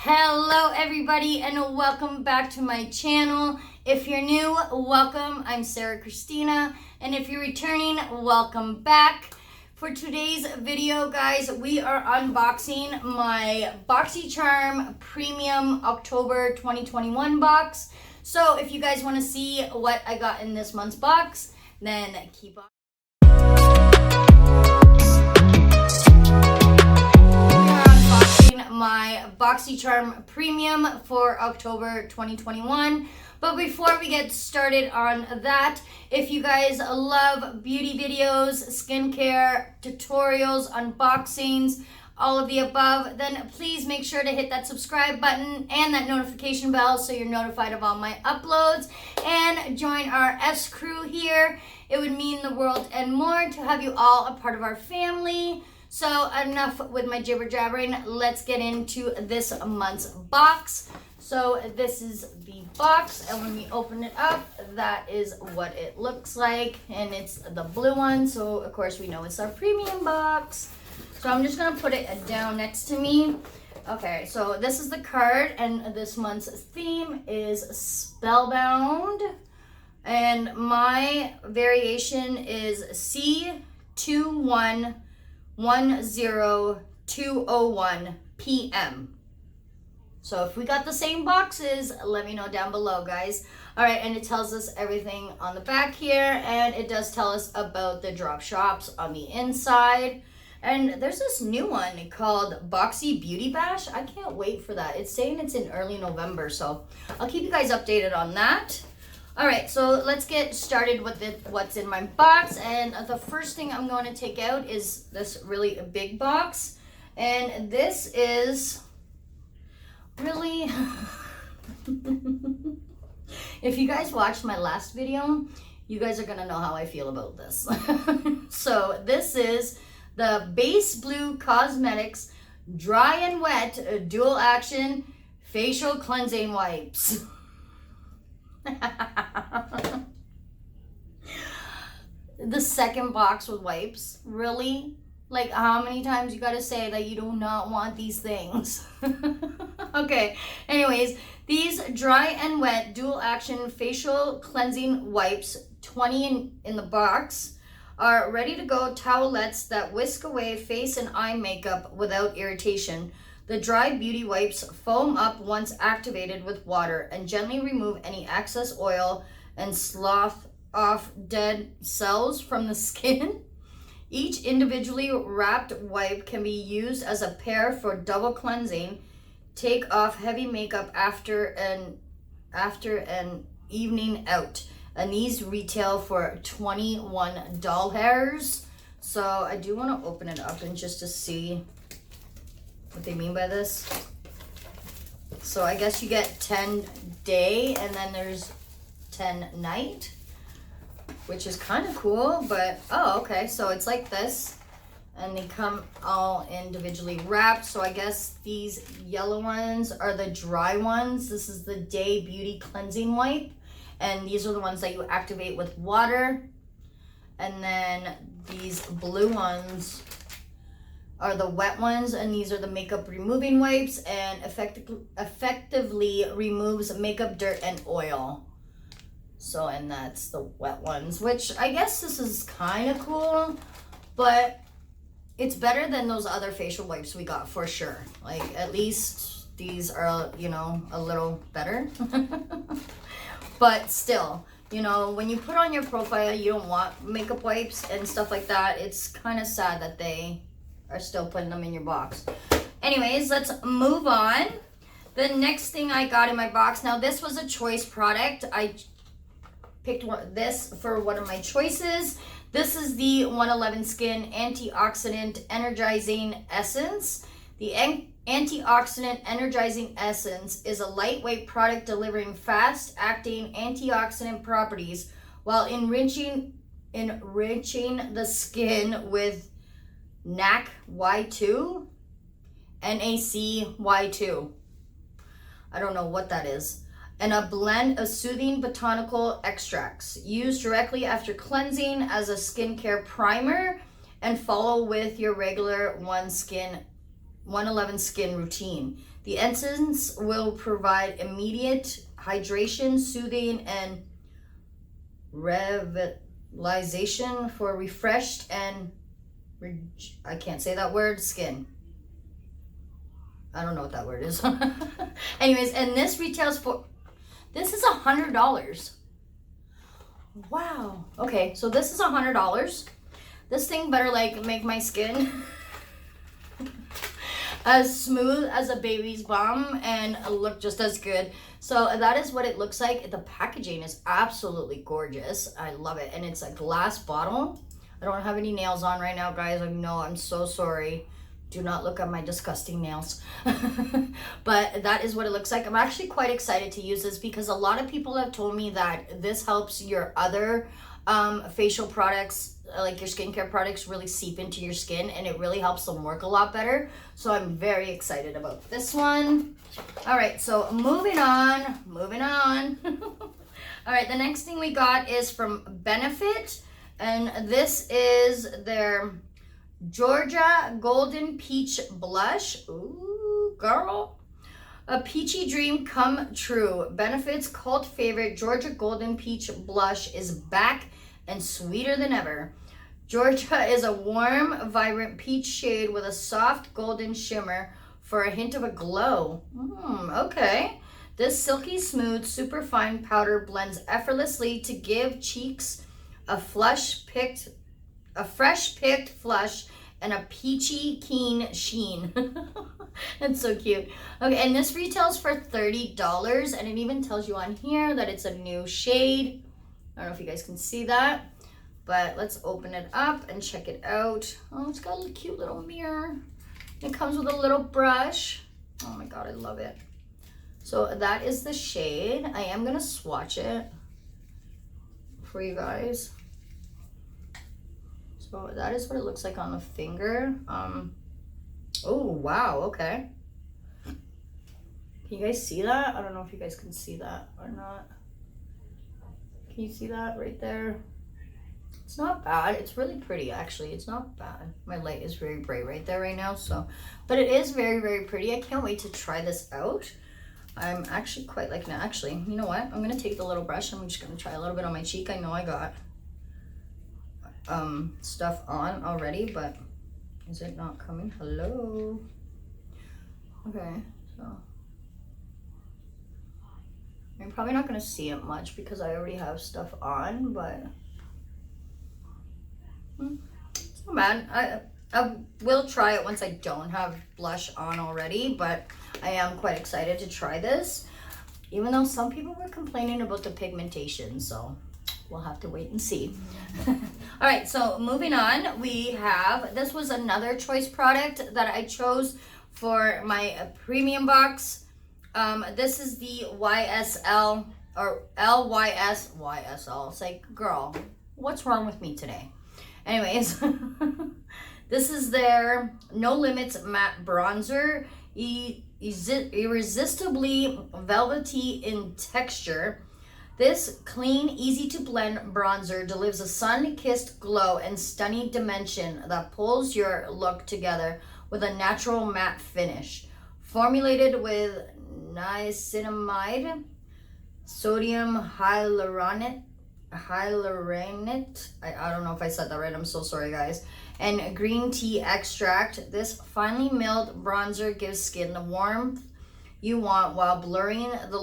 Hello everybody and welcome back to my channel. If you're new, welcome. I'm Sarah Christina, and if you're returning, welcome back. For today's video, guys, we are unboxing my Boxycharm Premium October 2021 box. So if you guys want to see what I got in this month's box, then keep on. My Boxycharm Premium for October 2021. But before we get started on that, if you guys love beauty videos, skincare, tutorials, unboxings, all of the above, then please make sure to hit that subscribe button and that notification bell so you're notified of all my uploads, and join our S crew here. It would mean the world and more to have you all a part of our family. So enough with my jibber jabbering, let's get into this month's box. So this is the box, and when we open it up, that is what it looks like, and it's the blue one, so of course we know it's our premium box. So I'm just gonna put it down next to me. Okay, so this is the card, and this month's theme is Spellbound, and my variation is C2110201 PM. So if we got the same boxes, let me know down below, guys. All right, and it tells us everything on the back here, and it does tell us about the drop shops on the inside. And there's this new one called Boxy Beauty Bash. I can't wait for that. It's saying it's in early November, so I'll keep you guys updated on that. All right, so let's get started with what's in my box. And the first thing I'm going to take out is this really big box. And this is really, if you guys watched my last video, you guys are going to know how I feel about this. So this is the Base Blue Cosmetics Dry and Wet Dual Action Facial Cleansing Wipes. The second box with wipes, really? Like, how many times you gotta say that you do not want these things? Okay, anyways, these dry and wet dual action facial cleansing wipes, 20 in the box, are ready to go towelettes that whisk away face and eye makeup without irritation. The dry beauty wipes foam up once activated with water and gently remove any excess oil and slough off dead cells from the skin. Each individually wrapped wipe can be used as a pair for double cleansing. Take off heavy makeup after an evening out. And these retail for $21. So I do want to open it up and just to see what they mean by this. So I guess you get 10 day and then there's 10 night, which is kind of cool. But oh, okay, so it's like this, and they come all individually wrapped. So I guess these yellow ones are the dry ones. This is the day beauty cleansing wipe, and these are the ones that you activate with water. And then these blue ones are the wet ones, and these are the makeup removing wipes, and effectively removes makeup, dirt, and oil. So, and that's the wet ones, which I guess this is kind of cool, but it's better than those other facial wipes we got for sure. Like, at least these are, you know, a little better. But still, you know, when you put on your profile, you don't want makeup wipes and stuff like that. It's kind of sad that they are still putting them in your box. Anyways, let's move on. The next thing I got in my box, now this was a choice product. I picked this for one of my choices. This is the 111 Skin Antioxidant Energizing Essence. The Antioxidant Energizing Essence is a lightweight product delivering fast-acting antioxidant properties while enriching the skin with LiQWYD, NaCY2. I don't know what that is. And a blend of soothing botanical extracts used directly after cleansing as a skincare primer, and follow with your regular 111 skin routine. The essence will provide immediate hydration, soothing, and revitalization for refreshed and I can't say that word, skin. I don't know what that word is. Anyways, and this retails for, this is $100. Wow. Okay, so this is $100. This thing better like make my skin as smooth as a baby's bum and look just as good. So that is what it looks like. The packaging is absolutely gorgeous. I love it. And it's a glass bottle. I don't have any nails on right now, guys. I know, I'm so sorry. Do not look at my disgusting nails. But that is what it looks like. I'm actually quite excited to use this because a lot of people have told me that this helps your other facial products, like your skincare products, really seep into your skin, and it really helps them work a lot better. So I'm very excited about this one. All right, so moving on. All right, the next thing we got is from Benefit, and this is their Georgia Golden Peach Blush. Ooh, girl. A peachy dream come true. Benefit's cult favorite Georgia Golden Peach Blush is back and sweeter than ever. Georgia is a warm, vibrant peach shade with a soft golden shimmer for a hint of a glow. Okay. This silky smooth, super fine powder blends effortlessly to give cheeks a fresh picked flush and a peachy keen sheen. That's so cute. Okay, and this retails for $30, and it even tells you on here that it's a new shade. I don't know if you guys can see that, but let's open it up and check it out. Oh, it's got a cute little mirror. It comes with a little brush. Oh my God, I love it. So that is the shade. I am gonna swatch it for you guys. So that is what it looks like on the finger. Oh, wow, okay. Can you guys see that? I don't know if you guys can see that or not. Can you see that right there? It's not bad. It's really pretty, actually. It's not bad. My light is very bright right there right now, so. But it is very, very pretty. I can't wait to try this out. I'm actually quite liking it. Actually, you know what? I'm going to take the little brush. I'm just going to try a little bit on my cheek. I know I got stuff on already, but is it not coming? Hello. Okay, so I'm probably not going to see it much because I already have stuff on, but it's not bad. I will try it once I don't have blush on already, but I am quite excited to try this, even though some people were complaining about the pigmentation, so we'll have to wait and see. All right, so moving on, we have, this was another choice product that I chose for my premium box. This is the YSL or YSL. It's like, girl, what's wrong with me today? Anyways, this is their No Limits Matte Bronzer. Irresistibly velvety in texture. This clean, easy to blend bronzer delivers a sun-kissed glow and stunning dimension that pulls your look together with a natural matte finish. Formulated with niacinamide, sodium hyaluronate, I don't know if I said that right, I'm so sorry guys, and green tea extract, this finely milled bronzer gives skin the warmth you want while blurring the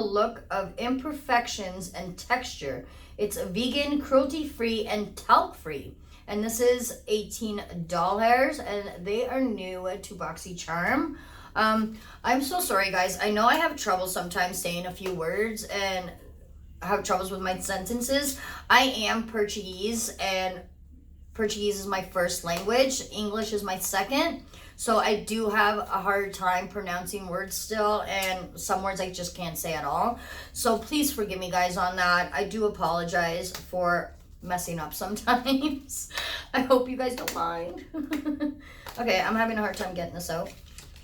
look of imperfections and texture. It's vegan, cruelty-free, and talc-free. And this is $18, and they are new to Boxycharm. I'm so sorry, guys. I know I have trouble sometimes saying a few words, and I have troubles with my sentences. I am Portuguese, and Portuguese is my first language. English is my second. So I do have a hard time pronouncing words still, and some words I just can't say at all. So please forgive me, guys, on that. I do apologize for messing up sometimes. I hope you guys don't mind. Okay, I'm having a hard time getting this out.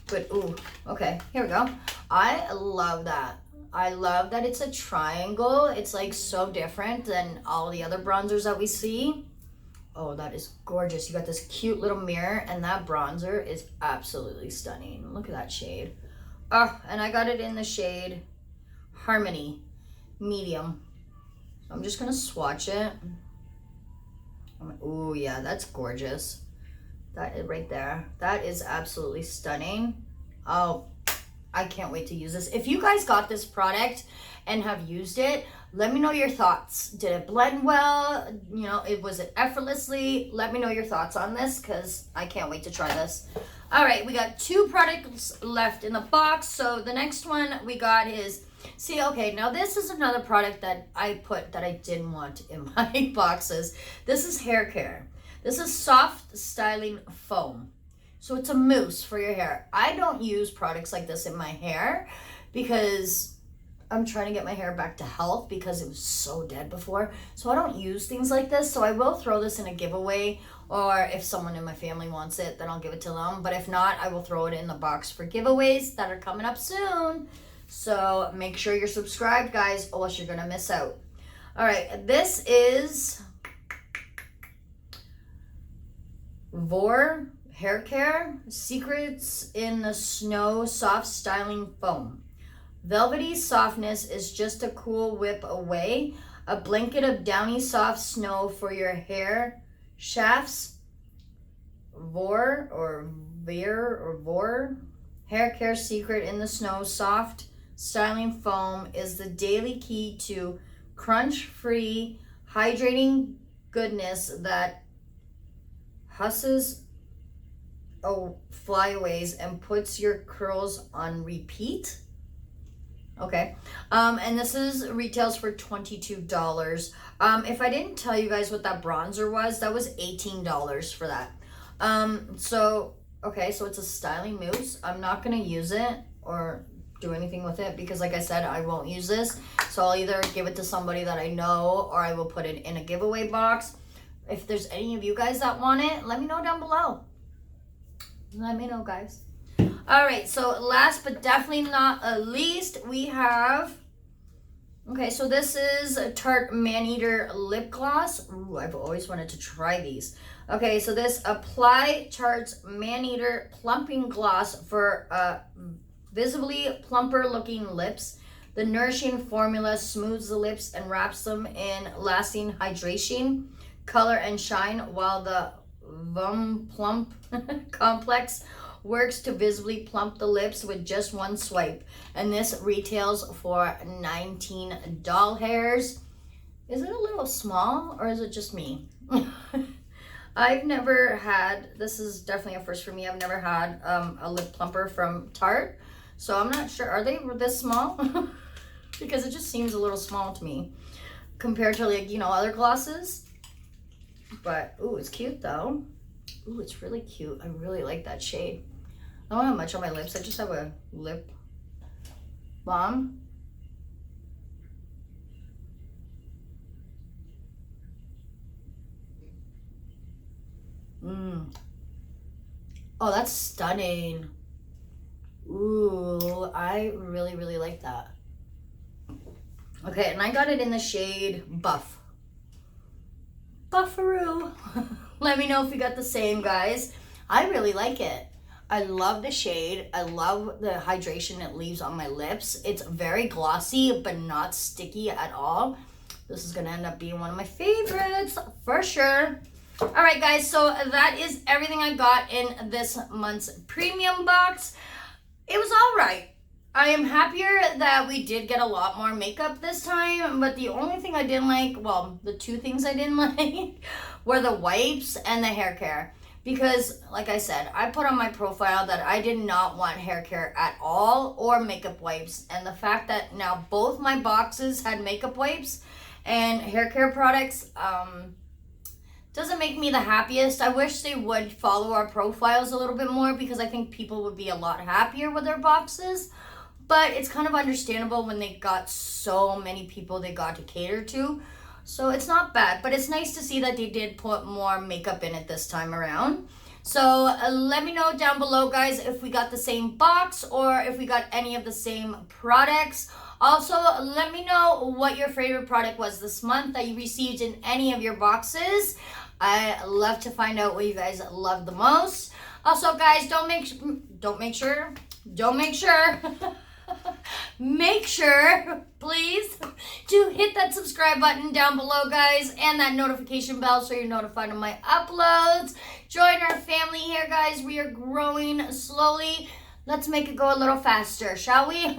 But, ooh, okay, here we go. I love that. I love that it's a triangle. It's like so different than all the other bronzers that we see. Oh, that is gorgeous. You got this cute little mirror, and that bronzer is absolutely stunning. Look at that shade. Oh, and I got it in the shade Harmony Medium. So I'm just gonna swatch it. Oh yeah, that's gorgeous. That is right there. That is absolutely stunning. Oh, I can't wait to use this. If you guys got this product and have used it, let me know your thoughts. Did it blend well? You know, was it effortlessly? Let me know your thoughts on this, because I can't wait to try this. All right, we got 2 products left in the box. So the next one we got is, see, okay, now this is another product that I put that I didn't want in my boxes. This is hair care. This is soft styling foam. So it's a mousse for your hair. I don't use products like this in my hair because I'm trying to get my hair back to health because it was so dead before. So I don't use things like this. So I will throw this in a giveaway, or if someone in my family wants it, then I'll give it to them. But if not, I will throw it in the box for giveaways that are coming up soon. So make sure you're subscribed, guys, or else you're gonna miss out. All right, this is Vor Hair Care Secrets in the Snow Soft Styling Foam. Velvety softness is just a cool whip away. A blanket of downy soft snow for your hair shafts. Vor Hair Care Secret in the Snow Soft Styling Foam is the daily key to crunch-free, hydrating goodness that husses flyaways and puts your curls on repeat. Okay, and this is retails for $22. If I didn't tell you guys what that bronzer was, that was $18 for that. So it's a styling mousse. I'm not gonna use it or do anything with it because, like I said, I won't use this. So I'll either give it to somebody that I know, or I will put it in a giveaway box. If there's any of you guys that want it, let me know down below. Let me know, guys. All right, so last but definitely not least, we have, okay, so this is a Tart Man-Eater Lip Gloss. Ooh, I've always wanted to try these. Okay, so this Apply Tart's Man-Eater Plumping Gloss for visibly plumper looking lips. The nourishing formula smooths the lips and wraps them in lasting hydration, color, and shine, while the Plump Complex works to visibly plump the lips with just one swipe. And this retails for $19. Is it a little small, or is it just me? I've never had, this is definitely a first for me. I've never had a lip plumper from Tart. So I'm not sure, are they this small? Because it just seems a little small to me compared to, like, you know, other glosses. But, ooh, it's cute though. Ooh, it's really cute. I really like that shade. I don't have much on my lips. I just have a lip balm. Oh, that's stunning. Ooh, I really, really like that. Okay, and I got it in the shade Buff. Buffaroo. Let me know if you got the same, guys. I really like it. I love the shade. I love the hydration it leaves on my lips. It's very glossy, but not sticky at all. This is gonna end up being one of my favorites for sure. All right, guys, so that is everything I got in this month's premium box. It was all right. I am happier that we did get a lot more makeup this time, but the only thing I didn't like, well, the 2 things I didn't like were the wipes and the hair care. Because, like I said, I put on my profile that I did not want hair care at all or makeup wipes. And the fact that now both my boxes had makeup wipes and hair care products doesn't make me the happiest. I wish they would follow our profiles a little bit more, because I think people would be a lot happier with their boxes. But it's kind of understandable when they got so many people they got to cater to. So it's not bad, but it's nice to see that they did put more makeup in it this time around. So let me know down below, guys, if we got the same box or if we got any of the same products. Also, let me know what your favorite product was this month that you received in any of your boxes. I love to find out what you guys love the most. Also, guys, make sure, please, to hit that subscribe button down below, guys, and that notification bell so you're notified of my uploads. Join our family here, guys. We are growing slowly. Let's make it go a little faster, shall we?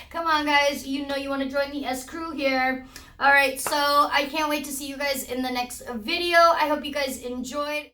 Come on, guys. You know you want to join the S crew here. All right, so I can't wait to see you guys in the next video. I hope you guys enjoyed.